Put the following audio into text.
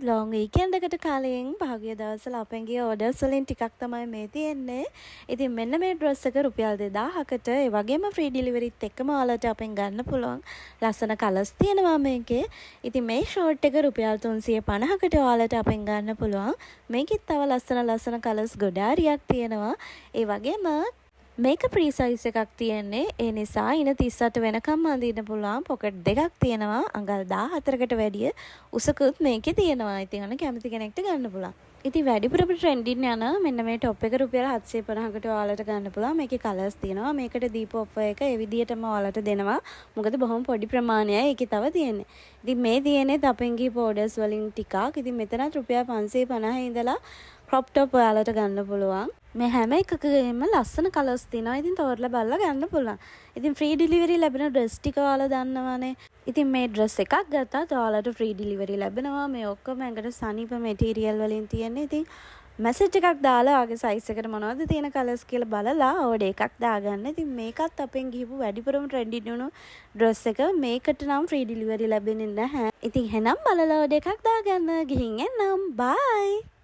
long weekend එකට කලින් භාග්‍ය දවසල අපෙන්ගේ orders වලින් ටිකක් තමයි මේ තියෙන්නේ. ඉතින් මෙන්න මේ dress එක රුපියල් 2000කට ඒ වගේම free delivery ත් එක්කම ඔයාලට අපෙන් ගන්න පුළුවන්. ලස්සන colours තියෙනවා මේකේ. ඉතින් මේ short එක රුපියල් 350කට ඔයාලට අපෙන් ගන්න පුළුවන්. මේකෙත් තව ලස්සන colours ගොඩාරියක් තියෙනවා. ඒ වගේම මේක ප්‍රී සයිස් එකක් තියෙන්නේ. ඒ නිසා ඉන 38 වෙනකම් අඳින්න පුළුවන්. පොකට් දෙකක් තියෙනවා. අඟල් 14කට වැඩිය උසකුත් මේකේ තියෙනවා. ඉතින් අන්න කැමති කෙනෙක්ට ගන්න පුළුවන්. ඉතින් වැඩිපුර ට්‍රෙන්ඩින් යන මෙන්න මේ টොප් එක රුපියල් 750කට ඔයාලට ගන්න පුළුවන්. මේකේ කලර්ස් තියෙනවා. මේකට දීප ඔෆර් එක ඒ විදිහටම ඔයාලට දෙනවා. මොකද බොහොම පොඩි ප්‍රමාණයයි ඒකේ තව තියෙන්නේ. ඉතින් මේ තියෙන්නේ අපෙන්ගේ orders වලින් ටිකක්. ඉතින් මෙතනත් රුපියල් 550 ඉඳලා crop top ඔයාලට ගන්න පුළුවන්. මේ හැම එකකෙම ලස්සන කලර්ස් තියෙනවා. ඉතින් තෝරලා බලලා ගන්න පුළුවන්. ඉතින් free delivery ලැබෙන dress ටික ඔයාලා දන්නවනේ. ඉතින් මේ dress එකක් ගත්තාත් ඔයාලට free delivery ලැබෙනවා. මේ ඔක්කොම ඇඟට සනීප material වලින් තියෙන්නේ. ඉතින් message එකක් දාලා ආගේ size එකට මොනවද තියෙන colours කියලා බලලා order එකක් දාගන්න. ඉතින් මේකත් අපෙන් ගිහපු වැඩිපුරම trending වුණු dress එක. මේකට නම් free delivery ලැබෙන්නේ නැහැ. ඉතින් එහෙනම් බලලා order එකක් දාගන්න. ගිහින් එන්නම්. bye.